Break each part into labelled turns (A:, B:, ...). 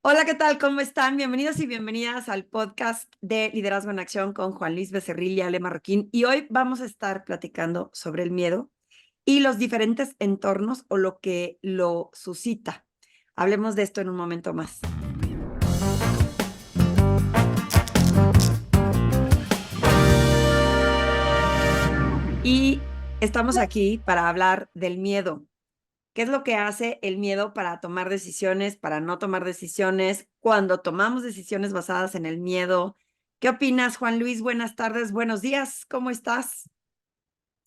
A: Hola, ¿qué tal? ¿Cómo están? Bienvenidos y bienvenidas al podcast de Liderazgo en Acción con Juan Luis Becerril y Ale Marroquín. Y hoy vamos a estar platicando sobre el miedo y los diferentes entornos o lo que lo suscita. Hablemos de esto en un momento más. Y estamos aquí para hablar del miedo. ¿Qué es lo que hace el miedo para tomar decisiones, para no tomar decisiones? Cuando tomamos decisiones basadas en el miedo. ¿Qué opinas, Juan Luis? Buenas tardes, buenos días. ¿Cómo estás?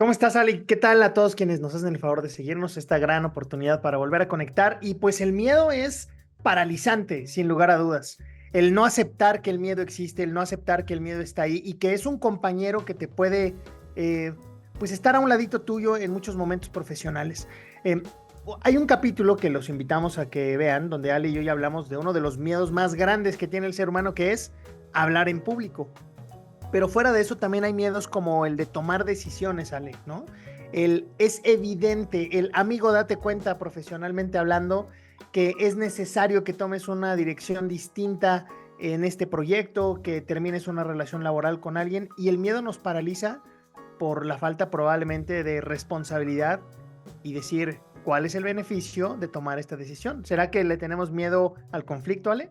B: ¿Cómo estás, Ali? ¿Qué tal a todos quienes nos hacen el favor de seguirnos esta gran oportunidad para volver a conectar? Y pues el miedo es paralizante, sin lugar a dudas. El no aceptar que el miedo existe, el no aceptar que el miedo está ahí y que es un compañero que te puede, eh, pues, estar a un ladito tuyo en muchos momentos profesionales. Eh, Hay un capítulo que los invitamos a que vean, donde Ali y yo ya hablamos de uno de los miedos más grandes que tiene el ser humano, que es hablar en público. Pero fuera de eso también hay miedos como el de tomar decisiones, Ale, ¿no? Es evidente, el amigo, date cuenta profesionalmente hablando que es necesario que tomes una dirección distinta en este proyecto, que termines una relación laboral con alguien y el miedo nos paraliza por la falta probablemente de responsabilidad y decir cuál es el beneficio de tomar esta decisión. ¿Será que le tenemos miedo al conflicto, Ale?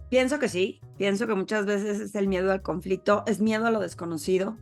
A: Pienso que sí. Pienso que muchas veces es el miedo al conflicto, es miedo a lo desconocido.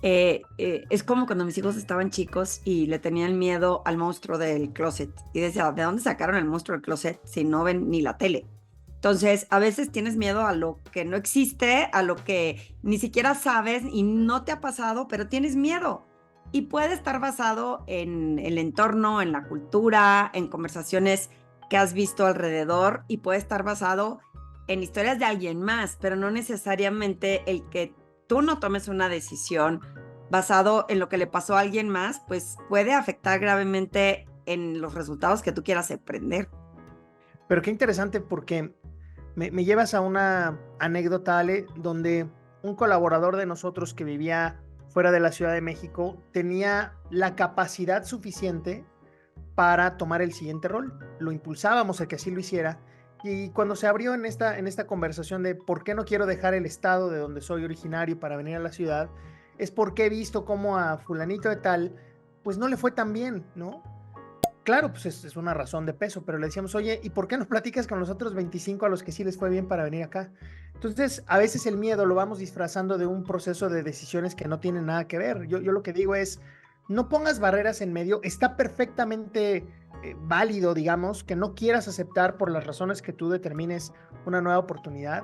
A: Es como cuando mis hijos estaban chicos y le tenían miedo al monstruo del closet. Y decía, ¿de dónde sacaron el monstruo del closet si no ven ni la tele? Entonces, a veces tienes miedo a lo que no existe, a lo que ni siquiera sabes y no te ha pasado, pero tienes miedo. Y puede estar basado en el entorno, en la cultura, en conversaciones que has visto alrededor y puede estar basado en historias de alguien más, pero no necesariamente el que tú no tomes una decisión basado en lo que le pasó a alguien más, pues puede afectar gravemente en los resultados que tú quieras emprender.
B: Pero qué interesante porque me llevas a una anécdota, Ale, donde un colaborador de nosotros que vivía fuera de la Ciudad de México tenía la capacidad suficiente para tomar el siguiente rol. Lo impulsábamos a que así lo hiciera. Y cuando se abrió en esta conversación de por qué no quiero dejar el estado de donde soy originario para venir a la ciudad, es porque he visto cómo a fulanito de tal, pues no le fue tan bien, ¿no? Claro, pues es una razón de peso, pero le decíamos, oye, ¿y por qué no platicas con los otros 25 a los que sí les fue bien para venir acá? Entonces, a veces el miedo lo vamos disfrazando de un proceso de decisiones que no tienen nada que ver. Yo lo que digo es, no pongas barreras en medio, está perfectamente válido, digamos, que no quieras aceptar por las razones que tú determines una nueva oportunidad,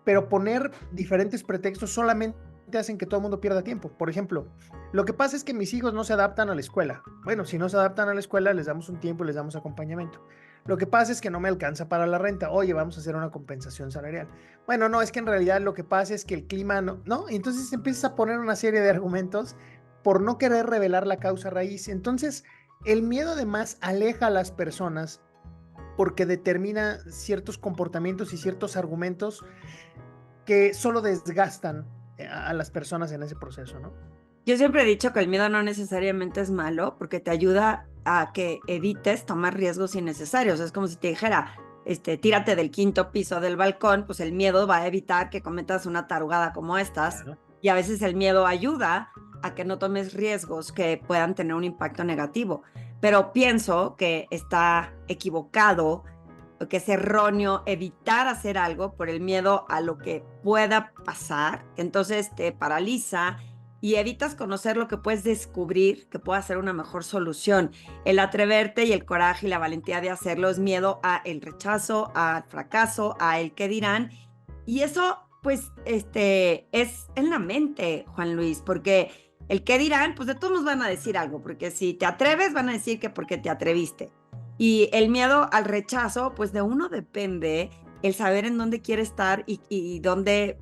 B: pero poner diferentes pretextos solamente hacen que todo el mundo pierda tiempo. Por ejemplo, lo que pasa es que mis hijos no se adaptan a la escuela. Bueno, si no se adaptan a la escuela, les damos un tiempo y les damos acompañamiento. Lo que pasa es que no me alcanza para la renta. Oye, vamos a hacer una compensación salarial. Bueno, no, es que en realidad lo que pasa es que el clima no, ¿no? Entonces empiezas a poner una serie de argumentos por no querer revelar la causa raíz. Entonces, el miedo además aleja a las personas porque determina ciertos comportamientos y ciertos argumentos que solo desgastan a las personas en ese proceso, ¿no?
A: Yo siempre he dicho que el miedo no necesariamente es malo porque te ayuda a que evites tomar riesgos innecesarios. Es como si te dijera, tírate del quinto piso del balcón, pues el miedo va a evitar que cometas una tarugada como estas.
B: Claro.
A: Y a veces el miedo ayuda a que no tomes riesgos que puedan tener un impacto negativo. Pero pienso que está equivocado, que es erróneo evitar hacer algo por el miedo a lo que pueda pasar. Entonces te paraliza y evitas conocer lo que puedes descubrir que pueda ser una mejor solución. El atreverte y el coraje y la valentía de hacerlo es miedo a el rechazo, al fracaso, a el qué dirán. Y eso, pues, es en la mente, Juan Luis, porque el qué dirán, pues de todos nos van a decir algo, porque si te atreves, van a decir que porque te atreviste. Y el miedo al rechazo, pues de uno depende el saber en dónde quiere estar y dónde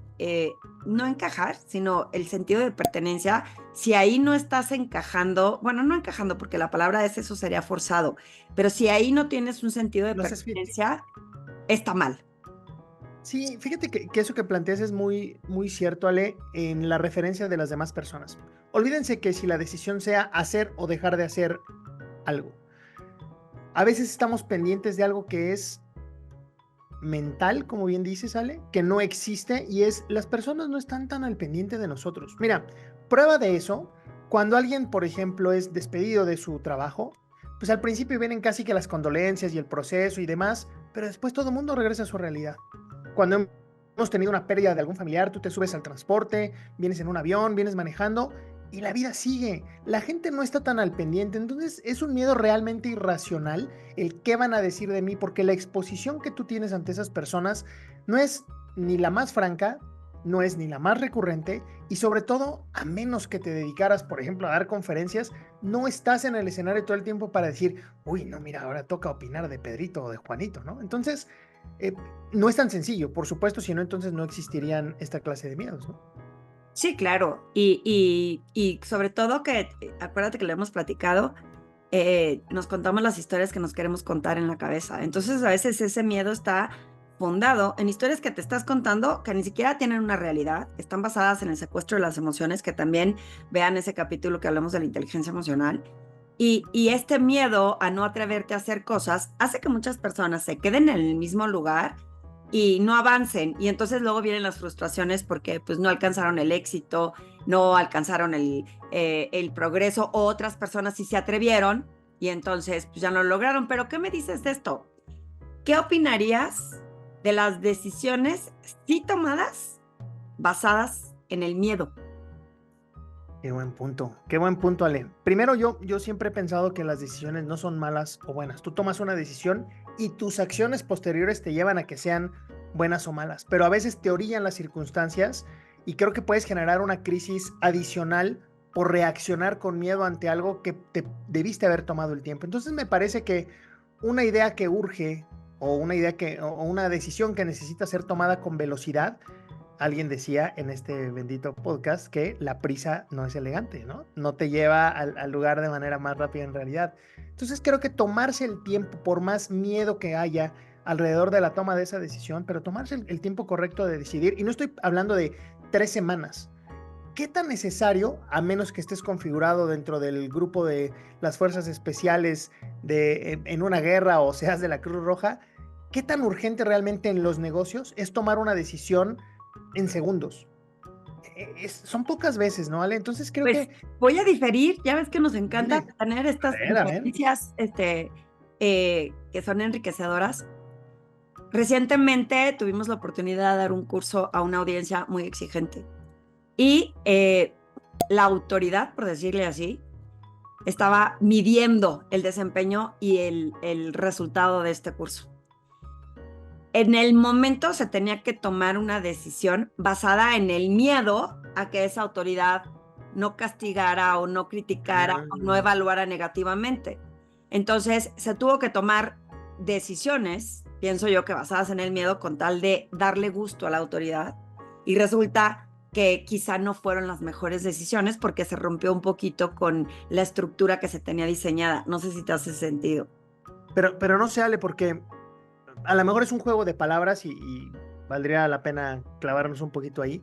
A: no encajar, sino el sentido de pertenencia. Si ahí no estás encajando, bueno, no encajando porque la palabra es eso sería forzado, pero si ahí no tienes un sentido de
B: No haces fit.
A: pertenencia, está mal.
B: Sí, fíjate que eso que planteas es muy, muy cierto, Ale, en la referencia de las demás personas. Olvídense que si la decisión sea hacer o dejar de hacer algo. A veces estamos pendientes de algo que es mental, como bien dices, Ale, que no existe y es las personas no están tan al pendiente de nosotros. Mira, prueba de eso, cuando alguien, por ejemplo, es despedido de su trabajo, pues al principio vienen casi que las condolencias y el proceso y demás, pero después todo el mundo regresa a su realidad. Cuando hemos tenido una pérdida de algún familiar, tú te subes al transporte, vienes en un avión, vienes manejando y la vida sigue. La gente no está tan al pendiente, entonces es un miedo realmente irracional el qué van a decir de mí, porque la exposición que tú tienes ante esas personas no es ni la más franca, no es ni la más recurrente y sobre todo, a menos que te dedicaras, por ejemplo, a dar conferencias, no estás en el escenario todo el tiempo para decir, uy, no, mira, ahora toca opinar de Pedrito o de Juanito, ¿no? Entonces, eh, no es tan sencillo, por supuesto, si no, entonces no existirían esta clase de miedos, ¿no?
A: Sí, claro. Y sobre todo que, acuérdate que lo hemos platicado, nos contamos las historias que nos queremos contar en la cabeza. Entonces, a veces ese miedo está fundado en historias que te estás contando que ni siquiera tienen una realidad, están basadas en el secuestro de las emociones, que también vean ese capítulo que hablamos de la inteligencia emocional. Y este miedo a no atreverte a hacer cosas hace que muchas personas se queden en el mismo lugar y no avancen. Y entonces luego vienen las frustraciones porque pues no alcanzaron el éxito, no alcanzaron el progreso, o otras personas sí se atrevieron y entonces pues ya no lo lograron. Pero ¿qué me dices de esto? ¿Qué opinarías de las decisiones sí tomadas basadas en el miedo?
B: Qué buen punto, Ale. Primero, yo siempre he pensado que las decisiones no son malas o buenas. Tú tomas una decisión y tus acciones posteriores te llevan a que sean buenas o malas, pero a veces te orillan las circunstancias y creo que puedes generar una crisis adicional por reaccionar con miedo ante algo que te debiste haber tomado el tiempo. Entonces me parece que una idea que urge o o una decisión que necesita ser tomada con velocidad. Alguien decía en este bendito podcast que la prisa no es elegante, ¿no? No te lleva al lugar de manera más rápida en realidad. Entonces creo que tomarse el tiempo, por más miedo que haya alrededor de la toma de esa decisión, pero tomarse el tiempo correcto de decidir, y no estoy hablando de 3 semanas. ¿Qué tan necesario, a menos que estés configurado dentro del grupo de las fuerzas especiales en una guerra o seas de la Cruz Roja, qué tan urgente realmente en los negocios es tomar una decisión en segundos? Son pocas veces, ¿no, Ale? Entonces creo
A: Pues
B: que...
A: voy a diferir, ya ves que nos encanta
B: Dime,
A: tener estas
B: a ver.
A: diferencias que son enriquecedoras. Recientemente tuvimos la oportunidad de dar un curso a una audiencia muy exigente y la autoridad, por decirle así, estaba midiendo el desempeño y el resultado de este curso. En el momento se tenía que tomar una decisión basada en el miedo a que esa autoridad no castigara o no criticara o no
B: Ah,
A: evaluara negativamente. Entonces se tuvo que tomar decisiones, pienso yo que basadas en el miedo, con tal de darle gusto a la autoridad. Y resulta que quizá no fueron las mejores decisiones porque se rompió un poquito con la estructura que se tenía diseñada. No sé si te hace sentido.
B: pero no se Ale, porque a lo mejor es un juego de palabras y valdría la pena clavarnos un poquito ahí,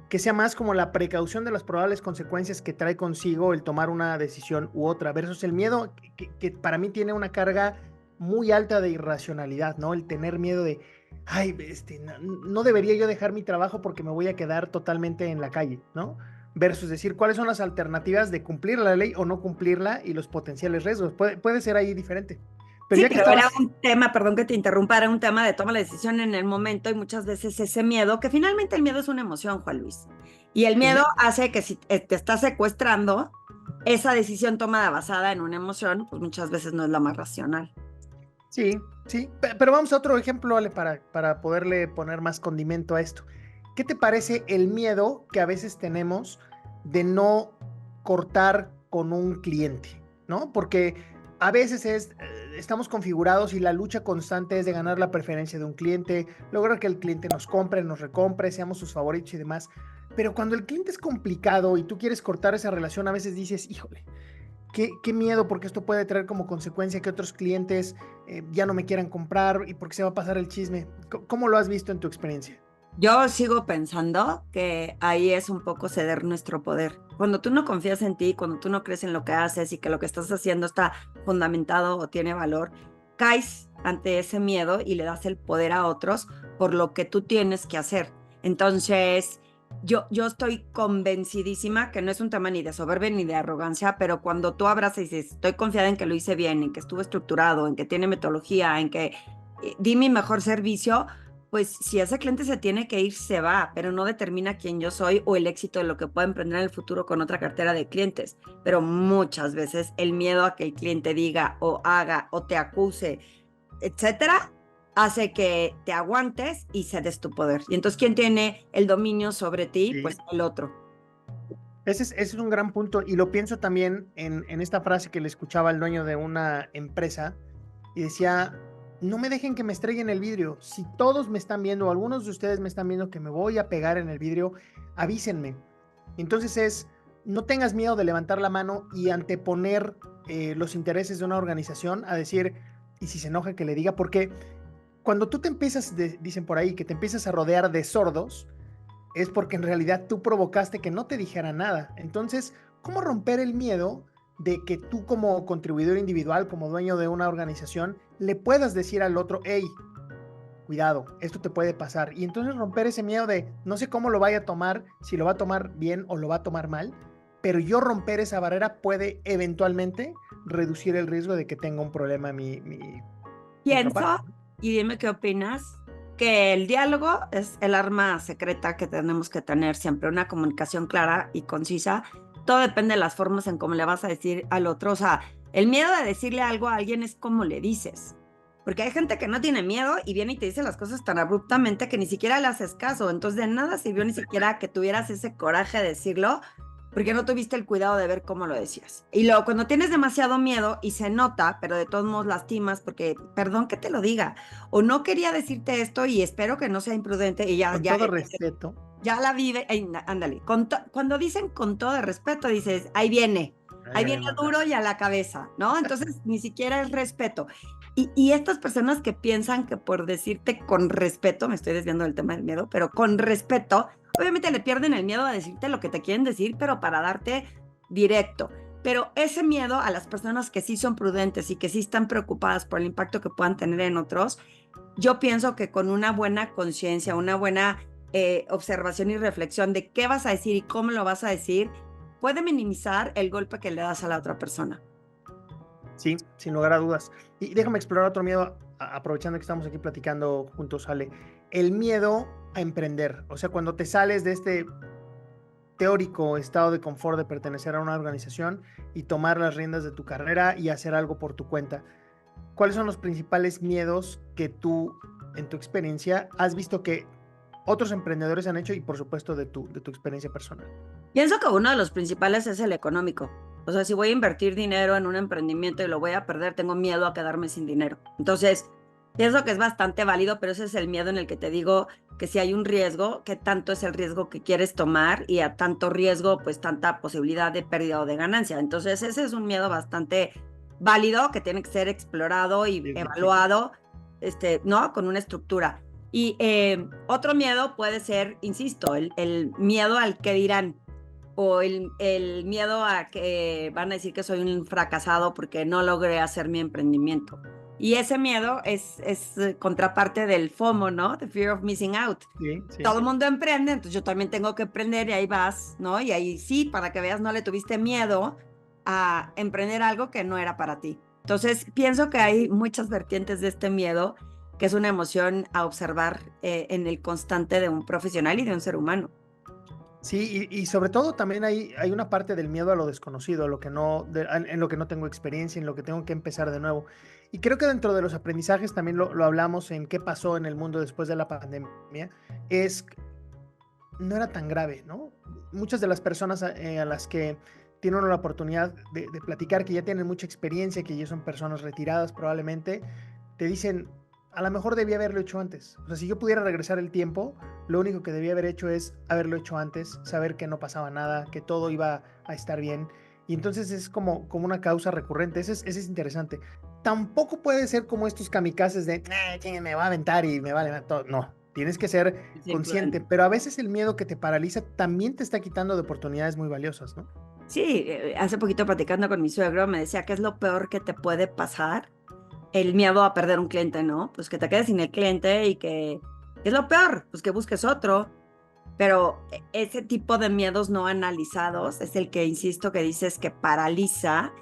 B: que sea más como la precaución de las probables consecuencias que trae consigo el tomar una decisión u otra, versus el miedo que para mí tiene una carga muy alta de irracionalidad, ¿no? El tener miedo de, ay, no debería yo dejar mi trabajo porque me voy a quedar totalmente en la calle, ¿no? Versus decir, ¿cuáles son las alternativas de cumplir la ley o no cumplirla y los potenciales riesgos? Puede ser ahí diferente. Pero
A: Sí,
B: ya que
A: pero era
B: estabas...
A: un tema, perdón que te interrumpa, era un tema de toma la decisión en el momento y muchas veces ese miedo, que finalmente el miedo es una emoción, Juan Luis, y el miedo
B: Sí,
A: hace que si te está secuestrando, esa decisión tomada basada en una emoción, pues muchas veces no es la más racional.
B: sí, sí, pero vamos a otro ejemplo, Ale, para poderle poner más condimento a esto. ¿Qué te parece el miedo que a veces tenemos de no cortar con un cliente, ¿no? Porque a veces estamos configurados y la lucha constante es de ganar la preferencia de un cliente, lograr que el cliente nos compre, nos recompre, seamos sus favoritos y demás. Pero cuando el cliente es complicado y tú quieres cortar esa relación, a veces dices, híjole, qué miedo, porque esto puede traer como consecuencia que otros clientes ya no me quieran comprar y porque se va a pasar el chisme. ¿Cómo lo has visto en tu experiencia?
A: Yo sigo pensando que ahí es un poco ceder nuestro poder. Cuando tú no confías en ti, cuando tú no crees en lo que haces y que lo que estás haciendo está fundamentado o tiene valor, caes ante ese miedo y le das el poder a otros por lo que tú tienes que hacer. Entonces, yo estoy convencidísima que no es un tema ni de soberbia ni de arrogancia, pero cuando tú abrazas y dices, estoy confiada en que lo hice bien, en que estuvo estructurado, en que tiene metodología, en que di mi mejor servicio, pues si ese cliente se tiene que ir, se va, pero no determina quién yo soy o el éxito de lo que pueda emprender en el futuro con otra cartera de clientes. Pero muchas veces el miedo a que el cliente diga o haga o te acuse, etcétera, hace que te aguantes y cedes tu poder. Y entonces, ¿quién tiene el dominio sobre ti?
B: Sí.
A: Pues el otro.
B: Ese es un gran punto y lo pienso también en esta frase que le escuchaba al dueño de una empresa y decía, no me dejen que me estrellen el vidrio. Si todos me están viendo o algunos de ustedes me están viendo que me voy a pegar en el vidrio, avísenme. Entonces no tengas miedo de levantar la mano y anteponer los intereses de una organización a decir, y si se enoja que le diga, porque cuando tú te empiezas, dicen por ahí, que te empiezas a rodear de sordos, es porque en realidad tú provocaste que no te dijera nada. Entonces, ¿cómo romper el miedo de que tú como contribuidor individual, como dueño de una organización, le puedas decir al otro, hey, cuidado, esto te puede pasar? Y entonces romper ese miedo de no sé cómo lo vaya a tomar, si lo va a tomar bien o lo va a tomar mal, pero yo romper esa barrera puede eventualmente reducir el riesgo de que tenga un problema mi
A: Pienso,
B: contraparte.
A: y dime qué opinas, que el diálogo es el arma secreta que tenemos que tener siempre, una comunicación clara y concisa. Todo depende de las formas en cómo le vas a decir al otro. O sea, el miedo de decirle algo a alguien es como le dices. Porque hay gente que no tiene miedo y viene y te dice las cosas tan abruptamente que ni siquiera le haces caso. Entonces, de nada sirvió ni siquiera que tuvieras ese coraje de decirlo, porque no tuviste el cuidado de ver cómo lo decías. Y luego, cuando tienes demasiado miedo y se nota, pero de todos modos lastimas, porque, perdón que te lo diga, o no quería decirte esto y espero que no sea imprudente y
B: Con todo respeto.
A: ya la vive, ándale, cuando dicen con todo respeto, dices, ahí
B: Ya
A: viene
B: me mataste.
A: duro y a la cabeza, ¿no? Entonces, ni siquiera es respeto. Y estas personas que piensan que por decirte con respeto, me estoy desviando del tema del miedo, pero con respeto, obviamente le pierden el miedo a decirte lo que te quieren decir, pero para darte directo. Pero ese miedo a las personas que sí son prudentes y que sí están preocupadas por el impacto que puedan tener en otros, yo pienso que con una buena conciencia, una buena observación y reflexión de qué vas a decir y cómo lo vas a decir, puede minimizar el golpe que le das a la otra persona.
B: Sí, sin lugar a dudas. Y déjame explorar otro miedo, aprovechando que estamos aquí platicando juntos, Ale. El miedo a emprender. O sea, cuando te sales de este teórico estado de confort de pertenecer a una organización y tomar las riendas de tu carrera y hacer algo por tu cuenta. ¿Cuáles son los principales miedos que tú, en tu experiencia, has visto que otros emprendedores han hecho y, por supuesto, de tu experiencia personal?
A: Pienso que uno de los principales es el económico. O sea, si voy a invertir dinero en un emprendimiento y lo voy a perder, tengo miedo a quedarme sin dinero. Entonces, pienso que es bastante válido, pero ese es el miedo en el que te digo que si hay un riesgo, qué tanto es el riesgo que quieres tomar y a tanto riesgo, pues tanta posibilidad de pérdida o de ganancia. Entonces, ese es un miedo bastante válido que tiene que ser explorado y
B: Sí, sí.
A: evaluado, ¿no? Con una estructura. Y otro miedo puede ser, insisto, el miedo al que dirán o el miedo a que van a decir que soy un fracasado porque no logré hacer mi emprendimiento. Y ese miedo es contraparte del FOMO, ¿no? The fear of missing out.
B: Sí, sí.
A: Todo el mundo emprende, entonces yo también tengo que emprender y ahí vas, ¿no? Y ahí sí, para que veas, no le tuviste miedo a emprender algo que no era para ti. Entonces, pienso que hay muchas vertientes de este miedo, que es una emoción a observar en el constante de un profesional y de un ser humano.
B: Sí, y sobre todo también hay una parte del miedo a lo desconocido, a lo que no, en lo que no tengo experiencia, en lo que tengo que empezar de nuevo. Y creo que dentro de los aprendizajes también lo hablamos en qué pasó en el mundo después de la pandemia, es no era tan grave, ¿no? Muchas de las personas a las que tienen la oportunidad de platicar, que ya tienen mucha experiencia, que ya son personas retiradas probablemente, te dicen, a lo mejor debía haberlo hecho antes. O sea, si yo pudiera regresar el tiempo, lo único que debía haber hecho es haberlo hecho antes, saber que no pasaba nada, que todo iba a estar bien. Y entonces es como una causa recurrente. Ese es interesante. Tampoco puede ser como estos kamikazes de, ¿quién me va a aventar y me vale todo? No, tienes que ser
A: Sí,
B: consciente,
A: prudente.
B: pero a veces el miedo que te paraliza también te está quitando de oportunidades muy valiosas, ¿no?
A: Sí, hace poquito platicando con mi suegro me decía que es lo peor que te puede pasar el miedo a perder un cliente, ¿no? Pues que te quedes sin el cliente y que es lo peor, pues que busques otro. Pero ese tipo de miedos no analizados es el que, insisto, que dices que paraliza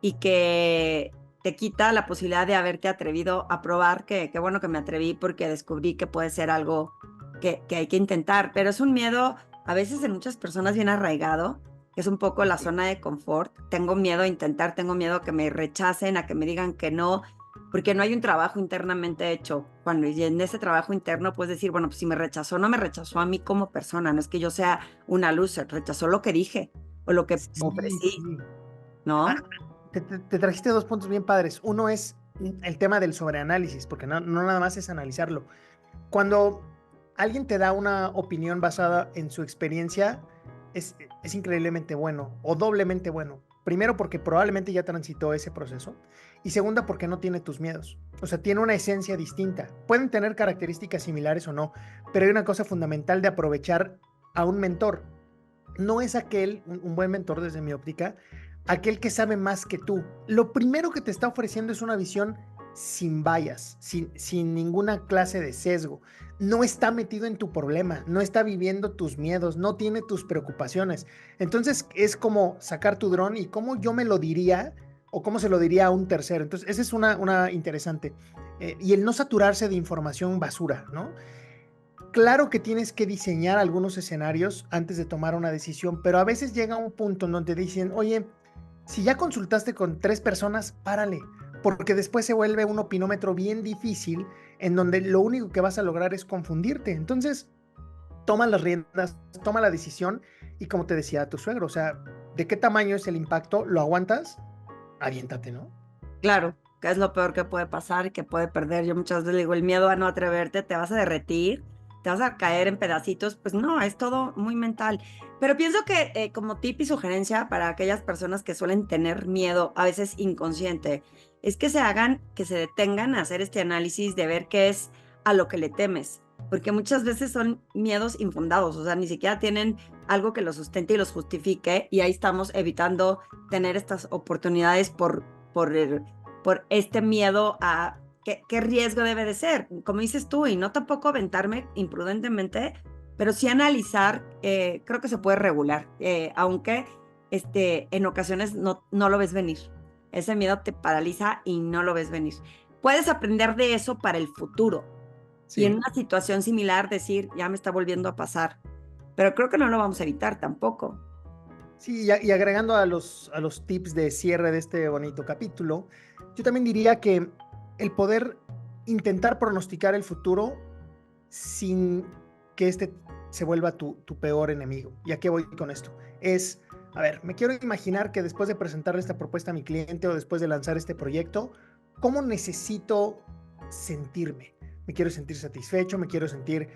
A: y que te quita la posibilidad de haberte atrevido a probar, que qué bueno que me atreví porque descubrí que puede ser algo que hay que intentar, pero es un miedo a veces en muchas personas bien arraigado, que es un poco la zona de confort. Tengo miedo a intentar, tengo miedo a que me rechacen, a que me digan que no, porque no hay un trabajo internamente hecho. Cuando y en ese trabajo interno puedes decir, bueno, pues si me rechazó, no me rechazó a mí como persona, no es que yo sea una loser, rechazó lo que dije o lo que
B: Sí,
A: ofrecí,
B: sí. Ah,
A: ¿no?
B: te trajiste dos puntos bien padres. Uno es el tema del sobreanálisis, porque no nada más es analizarlo. Cuando alguien te da una opinión basada en su experiencia, es increíblemente bueno o doblemente bueno. Primero, porque probablemente ya transitó ese proceso. Y segunda, porque no tiene tus miedos. O sea, tiene una esencia distinta. Pueden tener características similares o no, pero hay una cosa fundamental de aprovechar a un mentor. No es aquel, un buen mentor desde mi óptica, aquel que sabe más que tú. Lo primero que te está ofreciendo es una visión sin bias, sin ninguna clase de sesgo. No está metido en tu problema, no está viviendo tus miedos, no tiene tus preocupaciones. Entonces es como sacar tu dron y cómo yo me lo diría o cómo se lo diría a un tercero. Entonces esa es una interesante. Y el no saturarse de información basura, ¿no? Claro que tienes que diseñar algunos escenarios antes de tomar una decisión, pero a veces llega un punto en donde dicen, oye, si ya consultaste con 3 personas, párale, porque después se vuelve un opinómetro bien difícil en donde lo único que vas a lograr es confundirte. Entonces, toma las riendas, toma la decisión y como te decía tu suegro, o sea, ¿de qué tamaño es el impacto? ¿Lo aguantas? Aviéntate, ¿no?
A: Claro, que es lo peor que puede pasar y que puede perder. Yo muchas veces digo, el miedo a no atreverte, te vas a derretir, te vas a caer en pedacitos. Pues no, es todo muy mental. Pero pienso que como tip y sugerencia para aquellas personas que suelen tener miedo, a veces inconsciente, es que se hagan, que se detengan a hacer este análisis de ver qué es a lo que le temes. Porque muchas veces son miedos infundados, o sea, ni siquiera tienen algo que los sustente y los justifique, y ahí estamos evitando tener estas oportunidades por por este miedo a qué riesgo debe de ser, como dices tú, y no tampoco aventarme imprudentemente, pero sí analizar, creo que se puede regular, aunque en ocasiones no lo ves venir. Ese miedo te paraliza y no lo ves venir. Puedes aprender de eso para el futuro y en
B: Sí.
A: una situación similar decir, ya me está volviendo a pasar, pero creo que no lo vamos a evitar tampoco.
B: Sí, y agregando a los tips de cierre de este bonito capítulo, yo también diría que el poder intentar pronosticar el futuro sin que este se vuelva tu peor enemigo. ¿Y a qué voy con esto? Es, a ver, me quiero imaginar que después de presentarle esta propuesta a mi cliente o después de lanzar este proyecto, ¿cómo necesito sentirme? Me quiero sentir satisfecho, me quiero sentir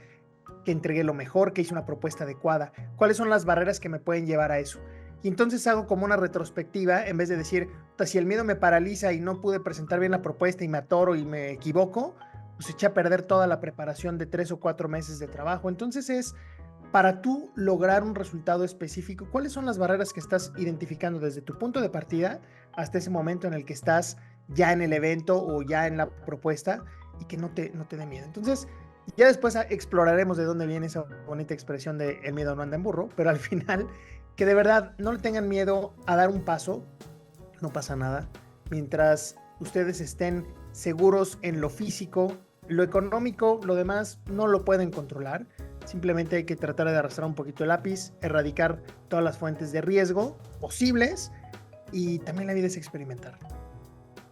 B: que entregué lo mejor, que hice una propuesta adecuada. ¿Cuáles son las barreras que me pueden llevar a eso? Y entonces hago como una retrospectiva en vez de decir, si el miedo me paraliza y no pude presentar bien la propuesta y me atoro y me equivoco, pues eché a perder toda la preparación de 3 o 4 meses de trabajo. Entonces es para tú lograr un resultado específico, ¿cuáles son las barreras que estás identificando desde tu punto de partida hasta ese momento en el que estás ya en el evento o ya en la propuesta y que no te dé miedo? Entonces, ya después exploraremos de dónde viene esa bonita expresión de el miedo no anda en burro, pero al final, que de verdad no le tengan miedo a dar un paso, no pasa nada. Mientras ustedes estén seguros en lo físico, lo económico, lo demás no lo pueden controlar. Simplemente hay que tratar de arrastrar un poquito el lápiz, erradicar todas las fuentes de riesgo posibles y también la vida es experimentar.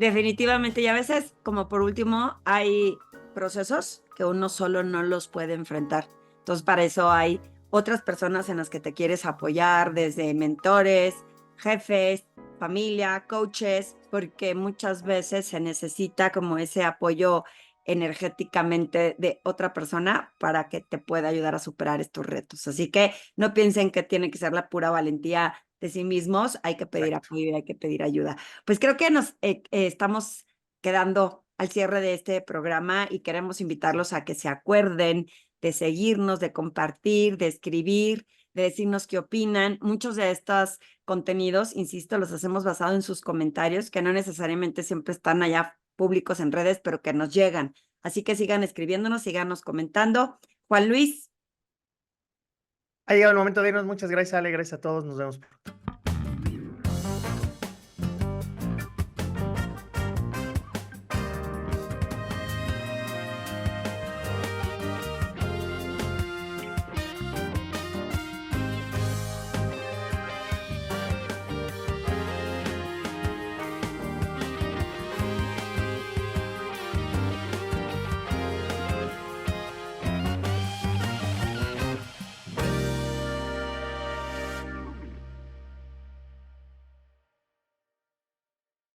A: Definitivamente, y a veces, como por último, hay procesos que uno solo no los puede enfrentar. Entonces, para eso hay otras personas en las que te quieres apoyar, desde mentores, jefes, familia, coaches, porque muchas veces se necesita como ese apoyo energéticamente de otra persona para que te pueda ayudar a superar estos retos. Así que no piensen que tiene que ser la pura valentía de sí mismos, hay que pedir
B: Exacto.
A: apoyo y hay que pedir ayuda. Pues creo que nos estamos quedando al cierre de este programa y queremos invitarlos a que se acuerden de seguirnos, de compartir, de escribir, de decirnos qué opinan. Muchos de estos contenidos, insisto, los hacemos basados en sus comentarios, que no necesariamente siempre están allá públicos en redes, pero que nos llegan. Así que sigan escribiéndonos, síganos comentando. Juan Luis.
B: Ha llegado el momento de irnos. Muchas gracias, Ale. Gracias a todos. Nos vemos.